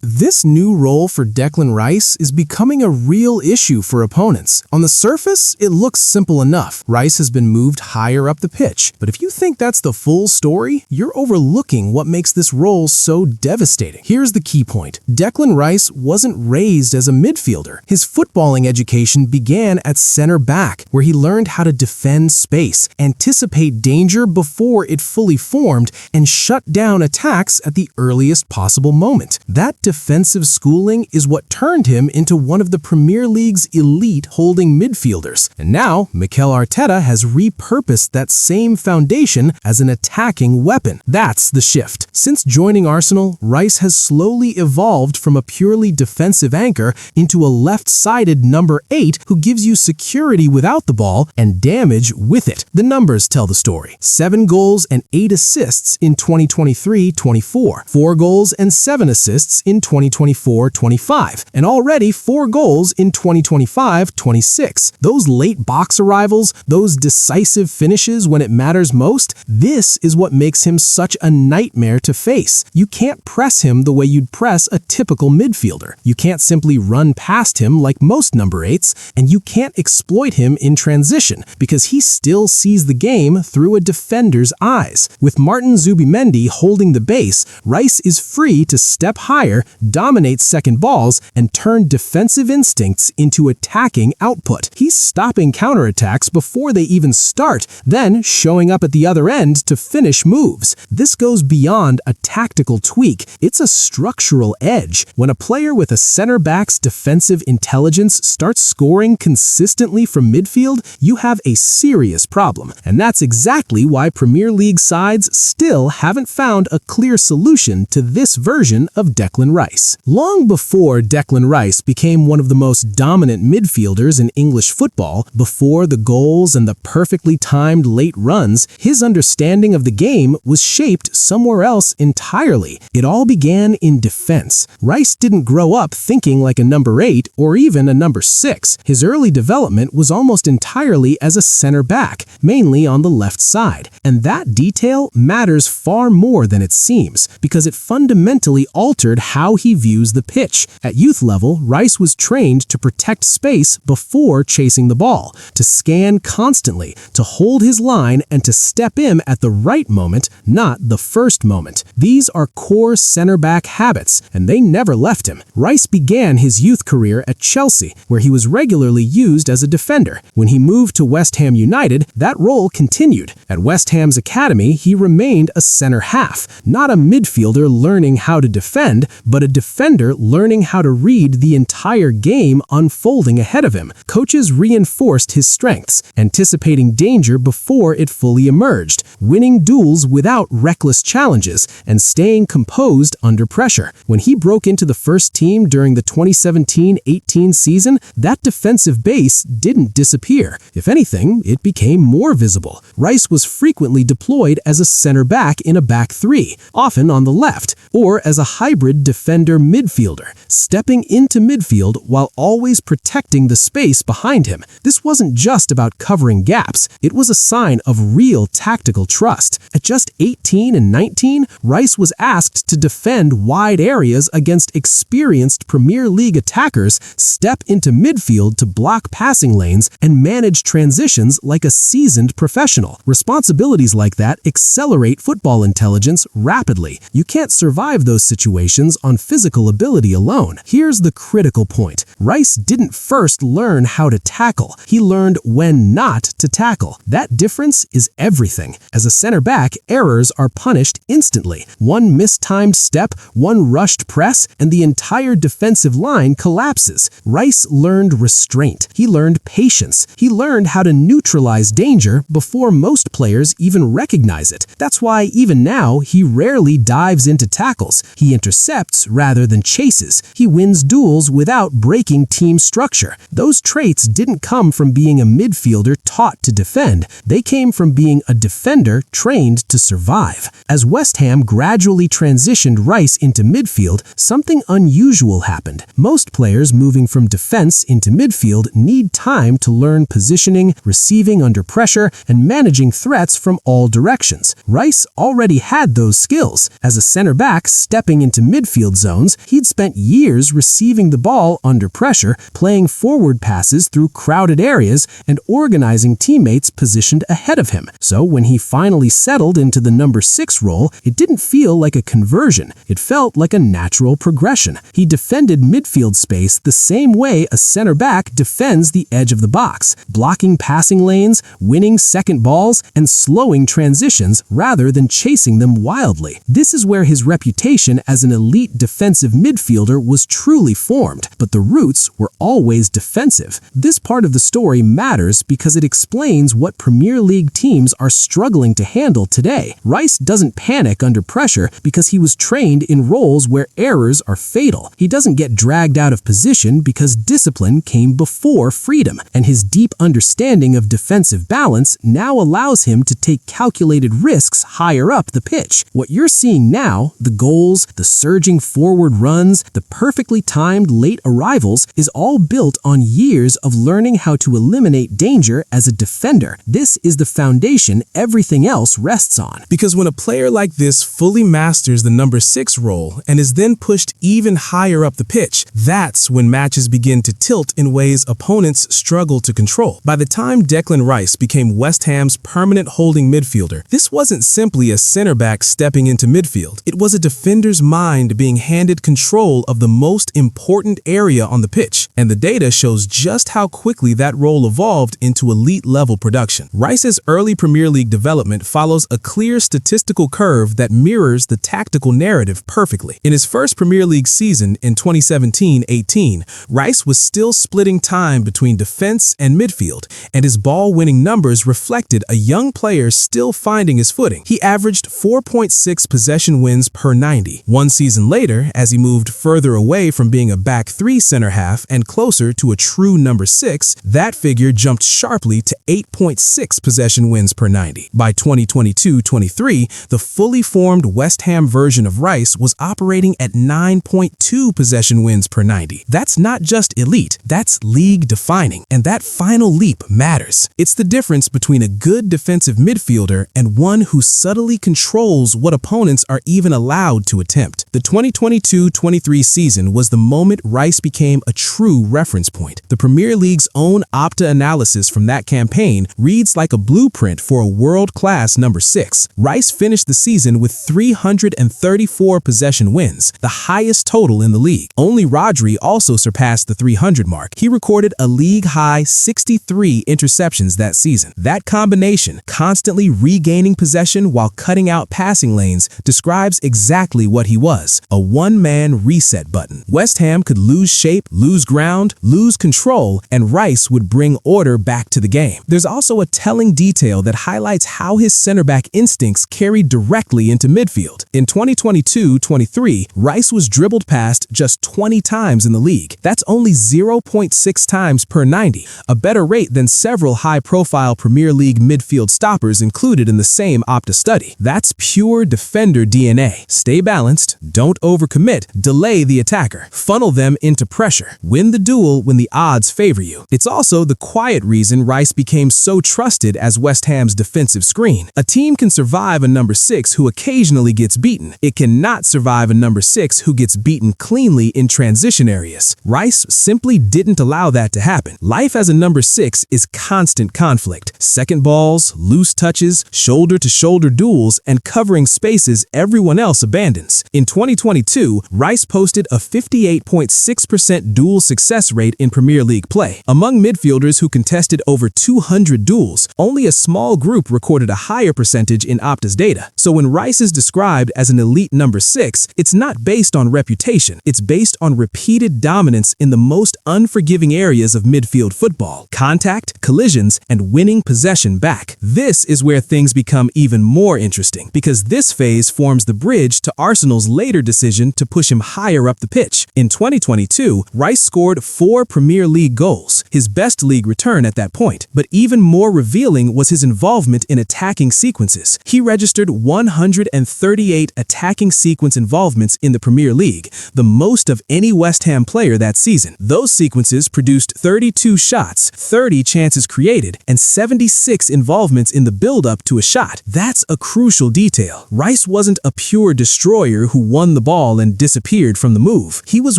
This new role for Declan Rice is becoming a real issue for opponents. On the surface, it looks simple enough. Rice has been moved higher up the pitch, but if you think that's the full story, you're overlooking what makes this role so devastating. Here's the key point. Declan Rice wasn't raised as a midfielder. His footballing education began at center back, where he learned how to defend space, anticipate danger before it fully formed, and shut down attacks at the earliest possible moment. That defensive schooling is what turned him into one of the Premier League's elite holding midfielders. And now, Mikel Arteta has repurposed that same foundation as an attacking weapon. That's the shift. Since joining Arsenal, Rice has slowly evolved from a purely defensive anchor into a left-sided number 8 who gives you security without the ball and damage with it. The numbers tell the story. 7 goals and 8 assists in 2023-24, 4 goals and 7 assists in 2024-25, and already 4 goals in 2025-26. Those late box arrivals, those decisive finishes when it matters most, this is what makes him such a nightmare to face. You can't press him the way you'd press a typical midfielder. You can't simply run past him like most number 8s, and you can't exploit him in transition because he still sees the game through a defender's eyes. With Martin Zubimendi holding the base, Rice is free to step higher, dominate second balls, and turn defensive instincts into attacking output. He's stopping counterattacks before they even start, then showing up at the other end to finish moves. This goes beyond a tactical tweak. It's a structural edge. When a player with a center back's defensive intelligence starts scoring consistently from midfield, you have a serious problem. And that's exactly why Premier League sides still haven't found a clear solution to this version of Declan Rice. Long before Declan Rice became one of the most dominant midfielders in English football, before the goals and the perfectly timed late runs, his understanding of the game was shaped somewhere else entirely. It all began in defense. Rice didn't grow up thinking like a number 8 or even a number 6. His early development was almost entirely as a center back, mainly on the left side. And that detail matters far more than it seems, because it fundamentally altered how he views the pitch. At youth level, Rice was trained to protect space before chasing the ball, to scan constantly, to hold his line, and to step in at the right moment, not the first moment. These are core center-back habits, and they never left him. Rice began his youth career at Chelsea, where he was regularly used as a defender. When he moved to West Ham United, that role continued. At West Ham's academy, he remained a center half, not a midfielder learning how to defend, but a defender learning how to read the entire game unfolding ahead of him. Coaches reinforced his strengths, anticipating danger before it fully emerged, winning duels without reckless challenges, and staying composed under pressure. When he broke into the first team during the 2017-18 season, that defensive base didn't disappear. If anything, it became more visible. Rice was frequently deployed as a center back in a back 3, often on the left, or as a hybrid defender midfielder, stepping into midfield while always protecting the space behind him. This wasn't just about covering gaps, it was a sign of real tactical trust. At just 18 and 19, Rice was asked to defend wide areas against experienced Premier League attackers, step into midfield to block passing lanes, and manage transitions like a seasoned professional. Responsibilities like that accelerate football intelligence rapidly. You can't survive those situations on physical ability alone. Here's the critical point. Rice didn't first learn how to tackle. He learned when not to tackle. That difference is everything. As a center back, errors are punished instantly. One mistimed step, one rushed press, and the entire defensive line collapses. Rice learned restraint. He learned patience. He learned how to neutralize danger before most players even recognize it. That's why even now, he rarely dives into tackles. He intercepts rather than chases. He wins duels without breaking team structure. Those traits didn't come from being a midfielder taught to defend. They came from being a defender trained to survive. As West Ham gradually transitioned Rice into midfield, something unusual happened. Most players moving from defense into midfield need time to learn positioning, receiving under pressure, and managing threats from all directions. Rice already had those skills. As a center back stepping into midfield midfield zones, he'd spent years receiving the ball under pressure, playing forward passes through crowded areas, and organizing teammates positioned ahead of him. So when he finally settled into the number 6 role, it didn't feel like a conversion. It felt like a natural progression. He defended midfield space the same way a center back defends the edge of the box, blocking passing lanes, winning second balls, and slowing transitions rather than chasing them wildly. This is where his reputation as an elite defensive midfielder was truly formed, but the roots were always defensive. This part of the story matters because it explains what Premier League teams are struggling to handle today. Rice doesn't panic under pressure because he was trained in roles where errors are fatal. He doesn't get dragged out of position because discipline came before freedom, and his deep understanding of defensive balance now allows him to take calculated risks higher up the pitch. What you're seeing now, the goals, the surging forward runs, the perfectly timed late arrivals, is all built on years of learning how to eliminate danger as a defender. This is the foundation everything else rests on. Because when a player like this fully masters the number 6 role and is then pushed even higher up the pitch, that's when matches begin to tilt in ways opponents struggle to control. By the time Declan Rice became West Ham's permanent holding midfielder, this wasn't simply a center back stepping into midfield. It was a defender's mind being handed control of the most important area on the pitch, and the data shows just how quickly that role evolved into elite-level production. Rice's early Premier League development follows a clear statistical curve that mirrors the tactical narrative perfectly. In his first Premier League season in 2017-18, Rice was still splitting time between defense and midfield, and his ball-winning numbers reflected a young player still finding his footing. He averaged 4.6 possession wins per 90. One season later, as he moved further away from being a back 3 center half and closer to a true number 6, that figure jumped sharply to 8.6 possession wins per 90. By 2022-23, the fully formed West Ham version of Rice was operating at 9.2 possession wins per 90. That's not just elite, that's league-defining, and that final leap matters. It's the difference between a good defensive midfielder and one who subtly controls what opponents are even allowed to attempt. The 2022-23 season was the moment Rice became a true reference point. The Premier League's own Opta analysis from that campaign reads like a blueprint for a world-class number 6. Rice finished the season with 334 possession wins, the highest total in the league. Only Rodri also surpassed the 300 mark. He recorded a league-high 63 interceptions that season. That combination, constantly regaining possession while cutting out passing lanes, describes exactly what he was, a one-man reset button. West Ham could lose shape, lose ground, lose control, and Rice would bring order back to the game. There's also a telling detail that highlights how his center-back instincts carried directly into midfield. In 2022-23, Rice was dribbled past just 20 times in the league. That's only 0.6 times per 90, a better rate than several high-profile Premier League midfield stoppers included in the same Opta study. That's pure defender DNA. Stay balanced, don't overcommit, delay the attacker, funnel them into pressure, win the duel when the odds favor you. It's also the quiet reason Rice became so trusted as West Ham's defensive screen. A team can survive a number 6 who occasionally gets beaten. It cannot survive a number 6 who gets beaten cleanly in transition areas. Rice simply didn't allow that to happen. Life as a number 6 is constant conflict. Second balls, loose touches, shoulder-to-shoulder duels, and covering spaces everyone else abandons. In 2022, Rice posted a 58.6% duel success rate in Premier League play. Among midfielders who contested over 200 duels, only a small group recorded a higher percentage in Opta's data. So when Rice is described as an elite number 6, it's not based on reputation. It's based on repeated dominance in the most unforgiving areas of midfield football: contact, collisions, and winning possession back. This is where things become even more interesting, because this phase forms the bridge to Arsenal's later decision to push him higher up the pitch. In 2022, Rice scored 4 Premier League goals, his best league return at that point. But even more revealing was his involvement in attacking sequences. He registered 138 attacking sequence involvements in the Premier League, the most of any West Ham player that season. Those sequences produced 32 shots, 30 chances created, and 76 involvements in the build-up to a shot. That's a crucial detail. Rice wasn't a pure destroyer who won the ball and disappeared from the move. He was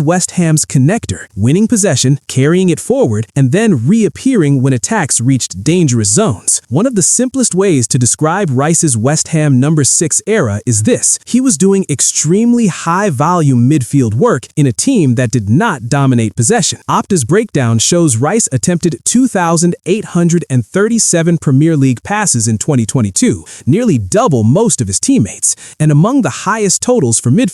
West Ham's connector, winning possession, carrying it forward, and then reappearing when attacks reached dangerous zones. One of the simplest ways to describe Rice's West Ham number 6 era is this: he was doing extremely high-volume midfield work in a team that did not dominate possession. Opta's breakdown shows Rice attempted 2,837 Premier League passes in 2022, nearly double most of his teammates, and among the highest totals for midfielders.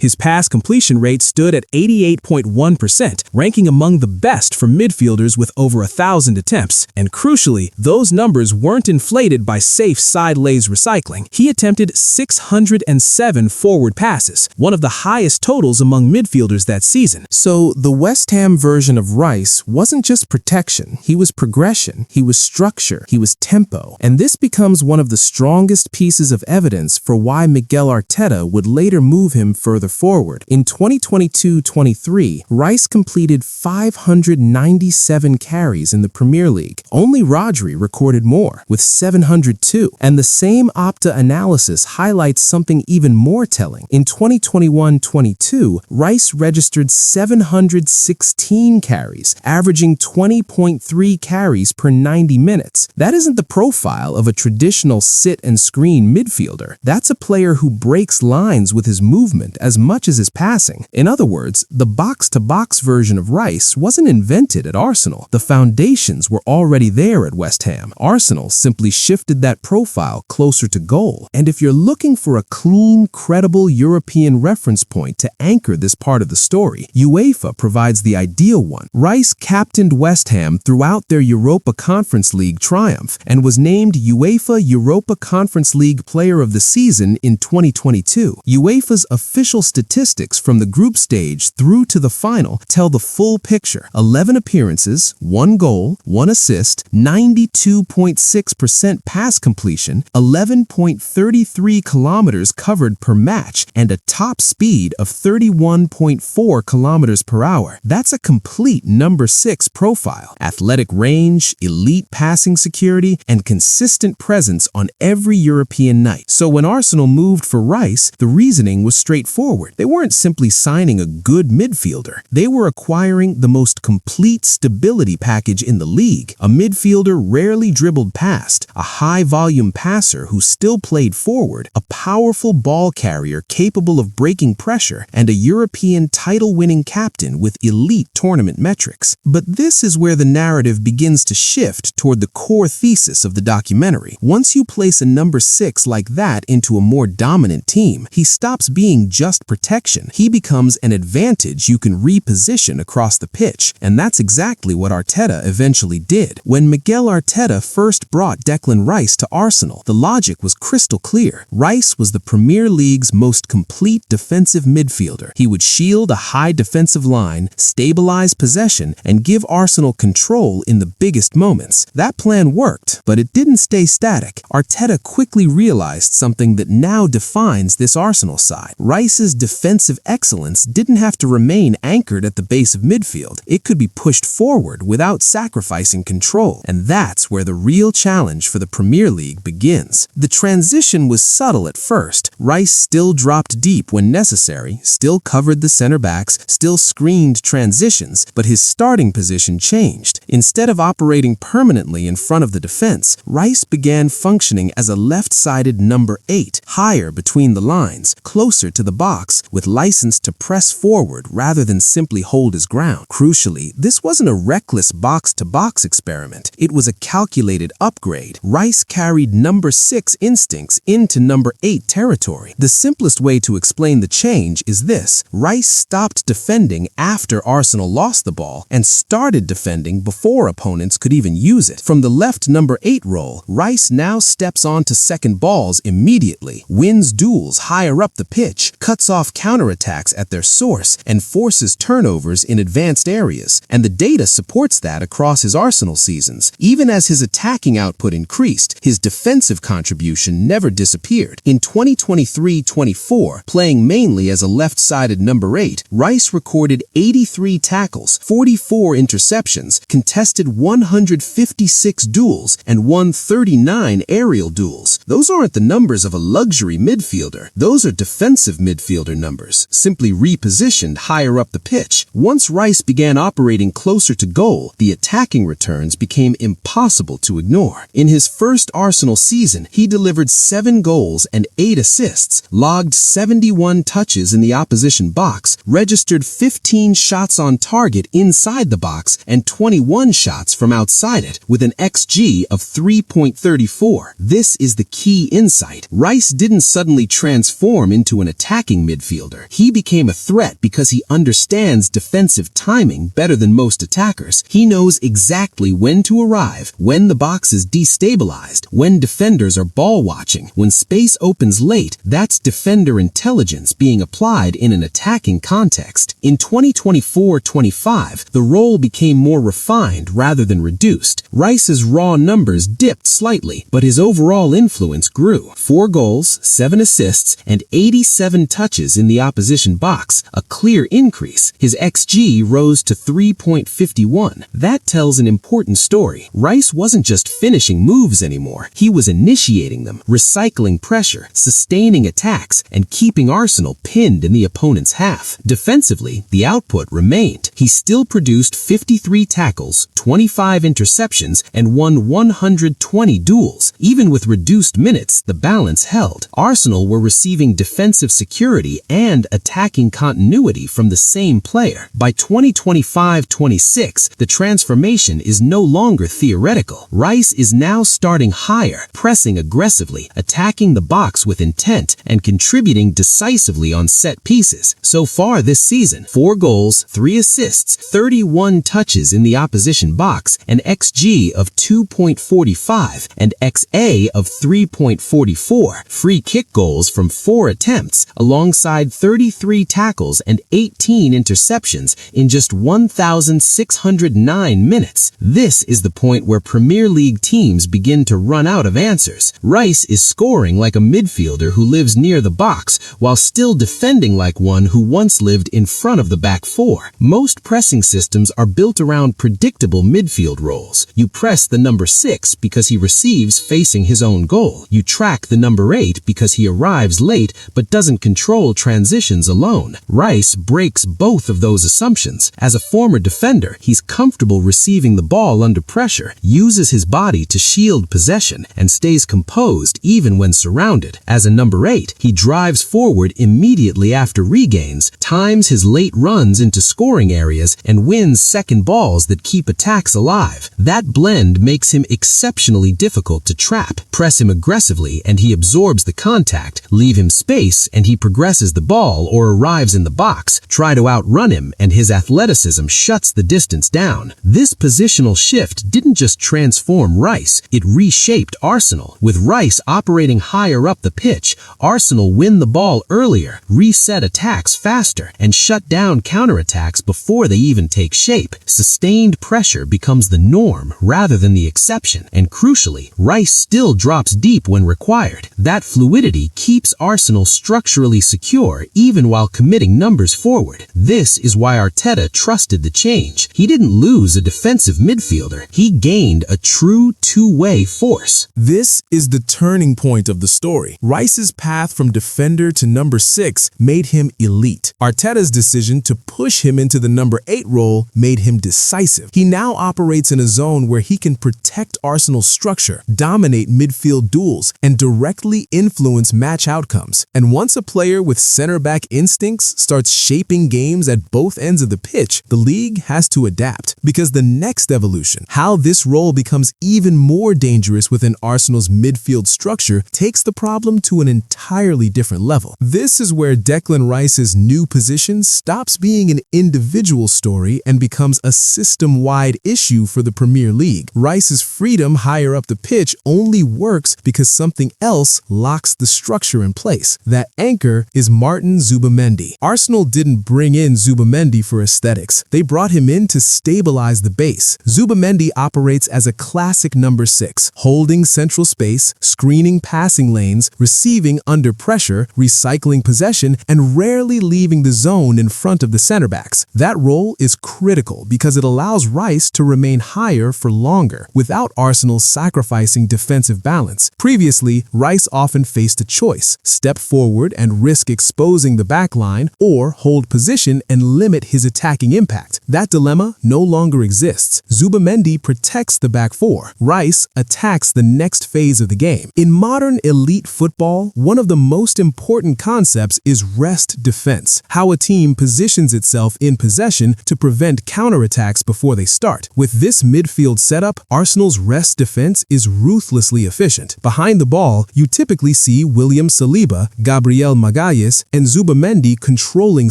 His pass completion rate stood at 88.1%, ranking among the best for midfielders with over 1,000 attempts. And crucially, those numbers weren't inflated by safe side lays recycling. He attempted 607 forward passes, one of the highest totals among midfielders that season. So the West Ham version of Rice wasn't just protection, he was progression, he was structure, he was tempo. And this becomes one of the strongest pieces of evidence for why Miguel Arteta would later move him further forward. In 2022-23, Rice completed 597 carries in the Premier League. Only Rodri recorded more, with 702. And the same Opta analysis highlights something even more telling. In 2021-22, Rice registered 716 carries, averaging 20.3 carries per 90 minutes. That isn't the profile of a traditional sit-and-screen midfielder. That's a player who breaks lines with his movement as much as his passing. In other words, the box-to-box version of Rice wasn't invented at Arsenal. The foundations were already there at West Ham. Arsenal simply shifted that profile closer to goal. And if you're looking for a clean, credible European reference point to anchor this part of the story, UEFA provides the ideal one. Rice captained West Ham throughout their Europa Conference League triumph and was named UEFA Europa Conference League Player of the Season in 2022. UEFA's official statistics from the group stage through to the final tell the full picture. 11 appearances, 1 goal, 1 assist, 92.6% pass completion, 11.33 kilometers covered per match, and a top speed of 31.4 kilometers per hour. That's a complete number 6 profile. Athletic range, elite passing security, and consistent presence on every European night. So when Arsenal moved for Rice, the reasoning was straightforward. They weren't simply signing a good midfielder. They were acquiring the most complete stability package in the league. A midfielder rarely dribbled past, a high-volume passer who still played forward, a powerful ball carrier capable of breaking pressure, and a European title-winning captain with elite tournament metrics. But this is where the narrative begins to shift toward the core thesis of the documentary. Once you place a number 6 like that into a more dominant team, he stops being just protection. He becomes an advantage you can reposition across the pitch. And that's exactly what Arteta eventually did. When Miguel Arteta first brought Declan Rice to Arsenal, the logic was crystal clear. Rice was the Premier League's most complete defensive midfielder. He would shield a high defensive line, stabilize possession, and give Arsenal control in the biggest moments. That plan worked, but it didn't stay static. Arteta quickly realized something that now defines this Arsenal side. Rice's defensive excellence didn't have to remain anchored at the base of midfield. It could be pushed forward without sacrificing control. And that's where the real challenge for the Premier League begins. The transition was subtle at first. Rice still dropped deep when necessary, still covered the center backs, still screened transitions, but his starting position changed. Instead of operating permanently in front of the defense, Rice began functioning as a left-sided number 8, higher between the lines, closer to the box, with license to press forward rather than simply hold his ground. Crucially, this wasn't a reckless box-to-box experiment. It was a calculated upgrade. Rice carried number 6 instincts into number 8 territory. The simplest way to explain the change is this: Rice stopped defending after Arsenal lost the ball and started defending before opponents could even use it. From the left number 8 role, Rice now steps onto second balls immediately, wins duels higher up the pitch, cuts off counterattacks at their source, and forces turnovers in advanced areas. And the data supports that across his Arsenal seasons. Even as his attacking output increased, his defensive contribution never disappeared. In 2023-24, playing mainly as a left-sided number 8, Rice recorded 83 tackles, 44 interceptions, contested 156 duels, and won 39 aerial duels. Those aren't the numbers of a luxury midfielder. Those are defensive defensive midfielder numbers, simply repositioned higher up the pitch. Once Rice began operating closer to goal, the attacking returns became impossible to ignore. In his first Arsenal season, he delivered 7 goals and 8 assists, logged 71 touches in the opposition box, registered 15 shots on target inside the box, and 21 shots from outside it, with an XG of 3.34. This is the key insight. Rice didn't suddenly transform into an attacking midfielder. He became a threat because he understands defensive timing better than most attackers. He knows exactly when to arrive, when the box is destabilized, when defenders are ball watching, when space opens late. That's defender intelligence being applied in an attacking context. In 2024-25, the role became more refined rather than reduced. Rice's raw numbers dipped slightly, but his overall influence grew. 4 goals, 7 assists, and 87 touches in the opposition box, a clear increase. His XG rose to 3.51. That tells an important story. Rice wasn't just finishing moves anymore. He was initiating them, recycling pressure, sustaining attacks, and keeping Arsenal pinned in the opponent's half. Defensively, the output remained. He still produced 53 tackles, 25 interceptions, and won 120 duels. Even with reduced minutes, the balance held. Arsenal were receiving defensive security and attacking continuity from the same player. By 2025-26, the transformation is no longer theoretical. Rice is now starting higher, pressing aggressively, attacking the box with intent, and contributing decisively on set pieces. So far this season, 4 goals, 3 assists, 31 touches in the opposition box, an XG of 2.45, and XA of 3.44. Free kick goals from 4 attempts, alongside 33 tackles and 18 interceptions in just 1,609 minutes. This is the point where Premier League teams begin to run out of answers. Rice is scoring like a midfielder who lives near the box, while still defending like one who once lived in front of the back 4. Most pressing systems are built around predictable midfield roles. You press the number 6 because he receives facing his own goal. You track the number 8 because he arrives late but doesn't control transitions alone. Rice breaks both of those assumptions. As a former defender, he's comfortable receiving the ball under pressure, uses his body to shield possession, and stays composed even when surrounded. As a number 8, he drives forward immediately after regains, times his late runs into scoring areas, and wins second balls that keep attacks alive. That blend makes him exceptionally difficult to trap. Press him aggressively and he absorbs the contact. Leave him space and he progresses the ball or arrives in the box. Try to outrun him and his athleticism shuts the distance down. This positional shift didn't just transform Rice, it reshaped Arsenal. With Rice operating higher up the pitch, Arsenal win the ball earlier, reset attacks faster, and shut down counterattacks before they even take shape. Sustained pressure becomes the norm rather than the exception, and crucially, Rice still drops deep when required. That fluidity keeps Arsenal structurally secure even while committing numbers forward. This is why Arteta trusted the change. He didn't lose a defensive midfielder, he gained a true two-way force. This is the turning point of the story. Rice's path from defender to number 6 made him elite. Arteta's decision to push him into the number 8 role made him decisive. He now operates in a zone where he can protect Arsenal's structure, dominate midfield duels, and directly influence match outcomes. And once a player with center-back instincts starts shaping games at both ends of the pitch, the league has to adapt. Because the next evolution, how this role becomes even more dangerous within Arsenal's midfield structure, takes the problem to an entirely different level. This is where Declan Rice's new position stops being an individual story and becomes a system-wide issue for the Premier League. Rice's freedom higher up the pitch only works because something else locks the structure in place. That anchor is Martin Zubimendi. Arsenal didn't bring in Zubimendi for aesthetics. They brought him in to stabilize the base. Zubimendi operates as a classic number 6, holding central space, screening passing lanes, receiving under pressure, recycling possession, and rarely leaving the zone in front of the center backs. That role is critical because it allows Rice to remain higher for longer, without Arsenal sacrificing defensive balance. Previously, Rice often faced a choice: step forward and risk exposing the backline, or hold position and limit his attacking impact. That dilemma no longer exists. Zubimendi protects the back four. Rice attacks the next phase of the game. In modern elite football, one of the most important concepts is rest defense, how a team positions itself in possession to prevent counterattacks before they start. With this midfield setup, Arsenal's rest defense is ruthlessly efficient. Behind the ball, you typically see William Saliba, Gabriel Magalhaes, and Zubimendi controlling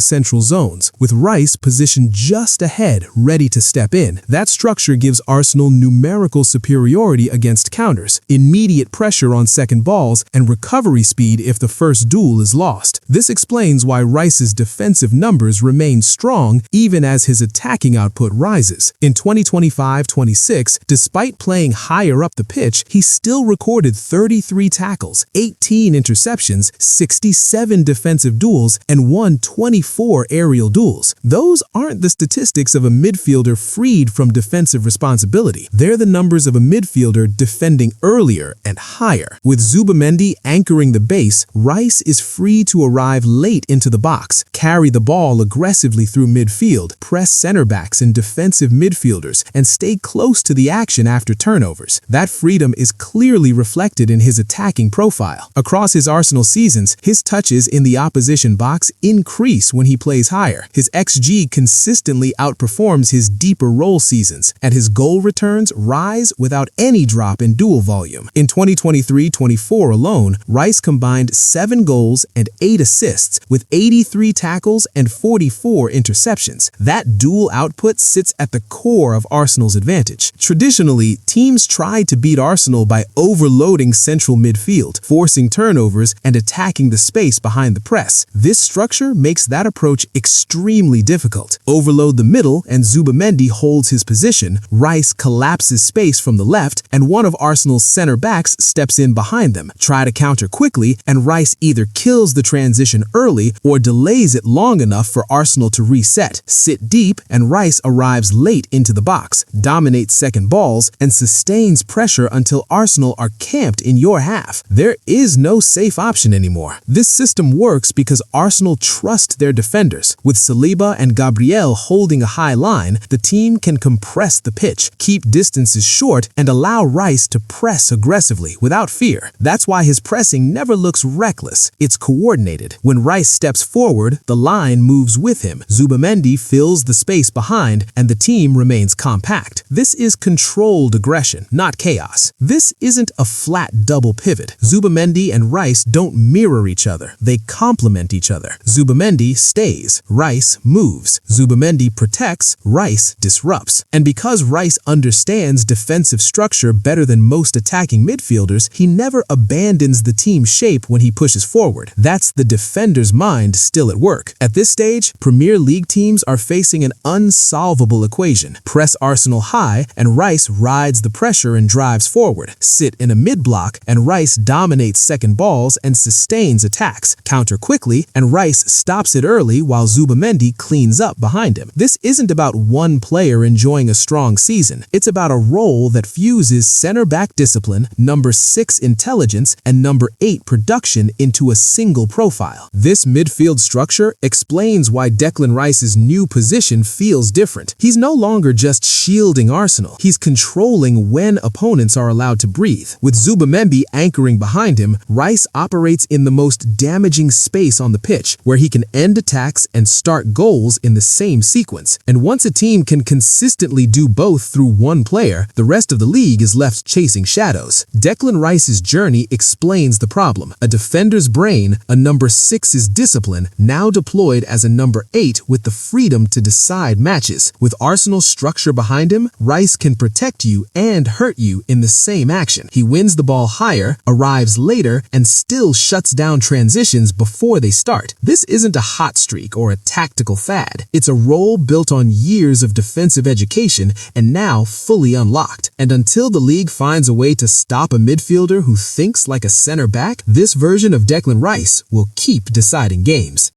central zones, with Rice positioned just ahead, ready to step in. That structure gives Arsenal numerical superiority against counters, immediate pressure on second balls, and recovery speed if the first duel is lost. This explains why Rice's defensive numbers remain strong even as his attacking output rises. In 2025-26, despite playing higher up the pitch, he still recorded 33 tackles, 18 interceptions, 67 defensive duels, and won 24 aerial duels. Those aren't the statistics of a midfielder freed from defensive responsibility. They're the numbers of a midfielder defending earlier and higher. With Zubimendi anchoring the base, Rice is free to arrive late into the box, carry the ball aggressively through midfield, press center backs and defensive midfielders, and stay close to the action after turnovers. That freedom is clearly reflected in his attacking profile. Across his Arsenal seasons, his touches in the opposition box increase when he plays higher. His XG consistently outperforms his deeper role seasons, and his goal returns rise without any drop in duel volume. In 2023-24 alone, Rice combined 7 goals and 8 assists with 83 tackles and 44 interceptions. That duel output sits at the core of Arsenal's advantage. Traditionally, teams tried to beat Arsenal by overloading central midfield, forcing turnovers, and attacking the space behind the press. This structure makes that approach extremely difficult. Overload the middle and Zubimendi holds his position, Rice collapses space from the left, and one of Arsenal's center backs steps in behind them. Try to counter quickly, and Rice either kills the transition early or delays it long enough for Arsenal to reset. Sit deep, and Rice arrives late into the box, dominates second balls, and sustains pressure until Arsenal are camped in your half. There is no safe option anymore. This system works because Arsenal trust their defenders. With Saliba and Gabriel holding a high line, the team can compress the pitch, keep distances short, and allow Rice to press aggressively without fear. That's why his pressing never looks reckless. It's coordinated. When Rice steps forward, the line moves with him. Zubimendi fills the space behind, and the team remains compact. This is controlled aggression, not chaos. This isn't a flat double pivot. Zubimendi and Rice don't mirror each other. They complement each other. Zubimendi stays. Rice moves. Zubimendi protects. Rice disrupts. And because Rice understands defensive structure better than most attacking midfielders, he never abandons the team shape when he pushes forward. That's the defender's mind still at work. At this stage, Premier League teams are facing an unsolvable equation. Press Arsenal high, and Rice rides the pressure and drives forward. Sit in a mid-block, and Rice dominates second balls and sustains attacks. Counter quickly, and Rice stops it early while Zubimendi cleans up behind him. This isn't about one player enjoying a strong season. It's about a role that fuses center-back discipline, number 6 intelligence, and number 8 production into a single profile. This midfield structure explains why Declan Rice's new position feels different. He's no longer just shielding Arsenal. He's controlling when opponents are allowed to breathe. With Zubimendi anchoring behind him, Rice operates in the most damaging space on the pitch, where he can end attacks and start goals in the same sequence. And once a team can consistently do both through one player, the rest of the league is left chasing shadows. Declan Rice's journey explains the problem. A defender's brain, a number 6's discipline, now deployed as a number 8 with the freedom to decide matches. With Arsenal's structure behind him, Rice can protect you and hurt you in the same action. He wins the ball higher, arrives later, and still shuts down transitions before they start. This isn't a hot streak or a tactical fad. It's a role built on years of defensive education and now fully unlocked. And until the league finds a way to stop a midfielder who thinks like a center back, this version of Declan Rice will keep deciding games.